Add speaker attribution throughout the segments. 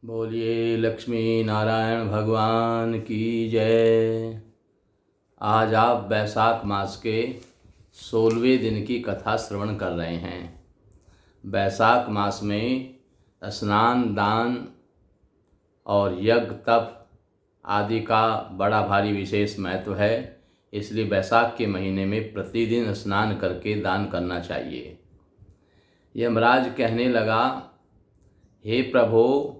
Speaker 1: बोलिए लक्ष्मी नारायण भगवान की जय। आज आप बैसाख मास के 16वें दिन की कथा श्रवण कर रहे हैं। बैसाख मास में स्नान, दान और यज्ञ तप आदि का बड़ा भारी विशेष महत्व है। इसलिए बैसाख के महीने में प्रतिदिन स्नान करके दान करना चाहिए। यमराज कहने लगा, हे प्रभु,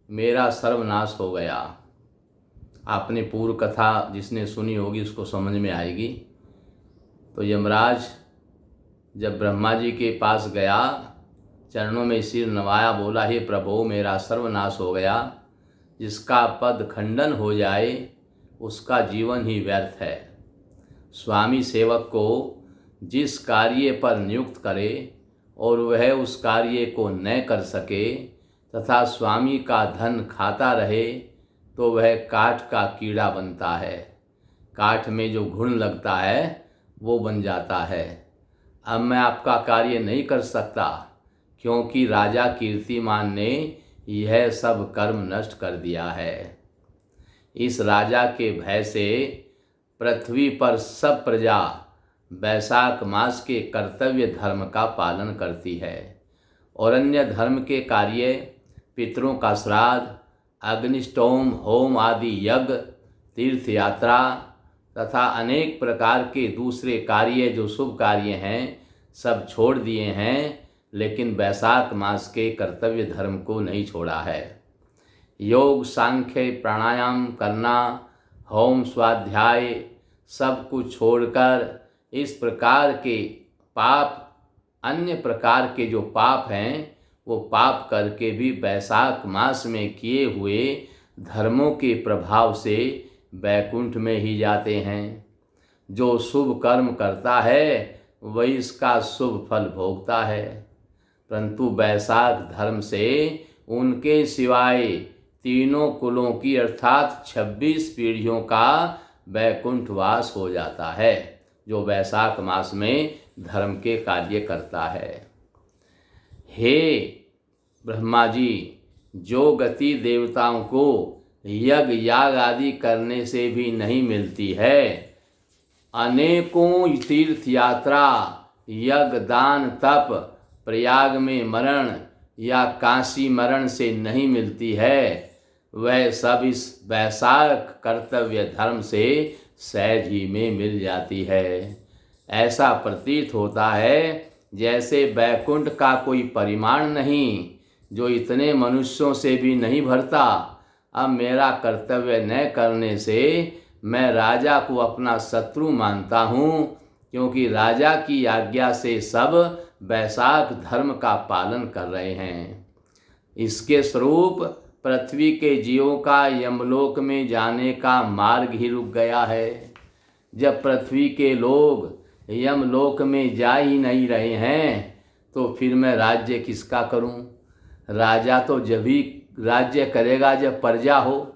Speaker 1: मेरा सर्वनाश हो गया। आपने पूर्व कथा जिसने सुनी होगी उसको समझ में आएगी। तो यमराज जब ब्रह्मा जी के पास गया, चरणों में सिर नवाया, बोला, हे प्रभु, मेरा सर्वनाश हो गया। जिसका पद खंडन हो जाए उसका जीवन ही व्यर्थ है। स्वामी सेवक को जिस कार्य पर नियुक्त करे और वह उस कार्य को न कर सके तथा स्वामी का धन खाता रहे तो वह काठ का कीड़ा बनता है। काठ में जो घुन लगता है वो बन जाता है। अब मैं आपका कार्य नहीं कर सकता क्योंकि राजा कीर्तिमान ने यह सब कर्म नष्ट कर दिया है। इस राजा के भय से पृथ्वी पर सब प्रजा बैसाख मास के कर्तव्य धर्म का पालन करती है और अन्य धर्म के कार्य, पितरों का श्राद्ध, अग्निष्टोम, होम आदि यज्ञ, तीर्थ यात्रा तथा अनेक प्रकार के दूसरे कार्य जो शुभ कार्य हैं सब छोड़ दिए हैं, लेकिन बैसाख मास के कर्तव्य धर्म को नहीं छोड़ा है। योग, सांख्य, प्राणायाम करना, होम, स्वाध्याय सब कुछ छोड़कर इस प्रकार के पाप, अन्य प्रकार के जो पाप हैं वो पाप करके भी बैसाख मास में किए हुए धर्मों के प्रभाव से बैकुंठ में ही जाते हैं। जो शुभ कर्म करता है वही इसका शुभ फल भोगता है, परंतु बैसाख धर्म से उनके सिवाय तीनों कुलों की अर्थात 26 पीढ़ियों का बैकुंठ वास हो जाता है, जो बैसाख मास में धर्म के कार्य करता है। हे ब्रह्मा जी, जो गति देवताओं को यज्ञ याग आदि करने से भी नहीं मिलती है, अनेकों तीर्थ यात्रा, यज्ञ, दान, तप, प्रयाग में मरण या काशी मरण से नहीं मिलती है, वह सब इस बैसाख कर्तव्य धर्म से सहज ही में मिल जाती है। ऐसा प्रतीत होता है जैसे बैकुंठ का कोई परिमाण नहीं, जो इतने मनुष्यों से भी नहीं भरता। अब मेरा कर्तव्य न करने से मैं राजा को अपना शत्रु मानता हूँ, क्योंकि राजा की आज्ञा से सब बैसाख धर्म का पालन कर रहे हैं। इसके स्वरूप पृथ्वी के जीवों का यमलोक में जाने का मार्ग ही रुक गया है। जब पृथ्वी के लोग यमलोक में जा ही नहीं रहे हैं तो फिर मैं राज्य किसका करूं? राजा तो जब भी राज्य करेगा जब प्रजा हो।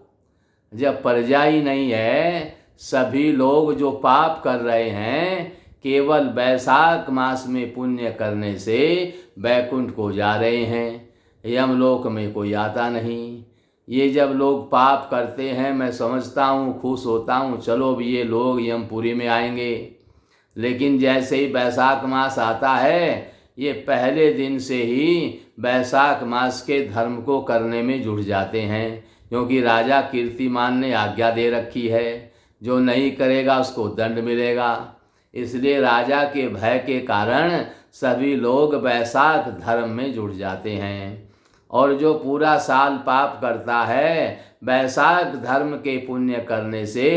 Speaker 1: जब प्रजा ही नहीं है, सभी लोग जो पाप कर रहे हैं केवल बैसाख मास में पुण्य करने से बैकुंठ को जा रहे हैं, यमलोक में कोई आता नहीं। ये जब लोग पाप करते हैं मैं समझता हूँ, खुश होता हूँ, चलो भी ये लोग यमपुरी में आएंगे। लेकिन जैसे ही बैसाख मास आता है, ये पहले दिन से ही बैसाख मास के धर्म को करने में जुट जाते हैं, क्योंकि राजा कीर्तिमान ने आज्ञा दे रखी है, जो नहीं करेगा उसको दंड मिलेगा। इसलिए राजा के भय के कारण सभी लोग बैसाख धर्म में जुट जाते हैं। और जो पूरा साल पाप करता है, बैसाख धर्म के पुण्य करने से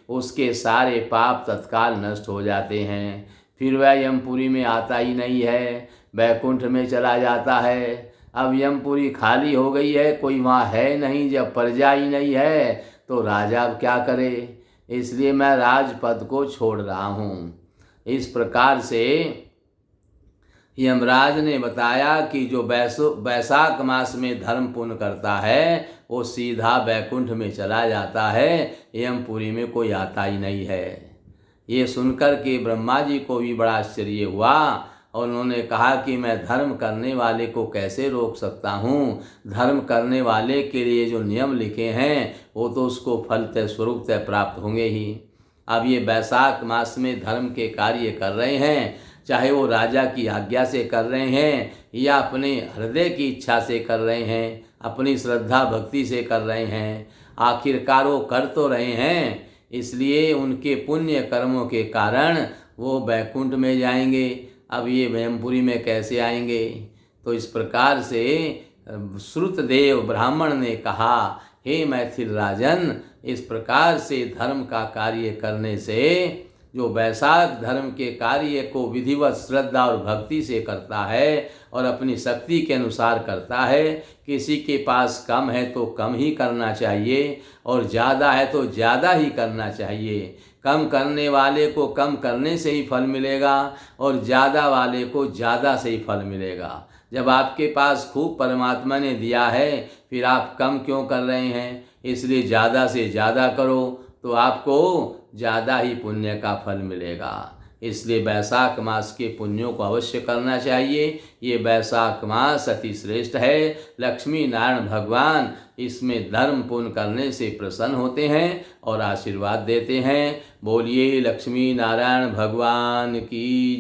Speaker 1: उसके सारे पाप तत्काल नष्ट हो जाते हैं। फिर वह यमपुरी में आता ही नहीं है, बैकुंठ में चला जाता है। अब यमपुरी खाली हो गई है, कोई वहाँ है नहीं। जब प्रजा ही नहीं है तो राजा अब क्या करे? इसलिए मैं राजपद को छोड़ रहा हूँ। इस प्रकार से यमराज ने बताया कि जो बैसाख मास में धर्म पुण्य करता है वो सीधा बैकुंठ में चला जाता है, यमपुरी में कोई आता ही नहीं है। ये सुनकर के ब्रह्मा जी को भी बड़ा आश्चर्य हुआ और उन्होंने कहा कि मैं धर्म करने वाले को कैसे रोक सकता हूँ। धर्म करने वाले के लिए जो नियम लिखे हैं वो तो उसको फल तय स्वरूप तय प्राप्त होंगे ही। अब ये वैशाख मास में धर्म के कार्य कर रहे हैं, चाहे वो राजा की आज्ञा से कर रहे हैं या अपने हृदय की इच्छा से कर रहे हैं, अपनी श्रद्धा भक्ति से कर रहे हैं, आखिरकार वो कर तो रहे हैं। इसलिए उनके पुण्य कर्मों के कारण वो बैकुंठ में जाएंगे। अब ये मैमपुरी में कैसे आएंगे? तो इस प्रकार से श्रुतदेव ब्राह्मण ने कहा, हे मैथिल राजन, इस प्रकार से धर्म का कार्य करने से जो वैशाख धर्म के कार्य को विधिवत श्रद्धा और भक्ति से करता है और अपनी शक्ति के अनुसार करता है, किसी के पास कम है तो कम ही करना चाहिए और ज़्यादा है तो ज़्यादा ही करना चाहिए। कम करने वाले को कम करने से ही फल मिलेगा और ज़्यादा वाले को ज़्यादा से ही फल मिलेगा। जब आपके पास खूब परमात्मा ने दिया है, फिर आप कम क्यों कर रहे हैं? इसलिए ज़्यादा से ज़्यादा करो तो आपको ज़्यादा ही पुण्य का फल मिलेगा। इसलिए वैशाख मास के पुण्यों को अवश्य करना चाहिए। ये वैशाख मास अति श्रेष्ठ है। लक्ष्मी नारायण भगवान इसमें धर्म पुण्य करने से प्रसन्न होते हैं और आशीर्वाद देते हैं। बोलिए लक्ष्मी नारायण भगवान की।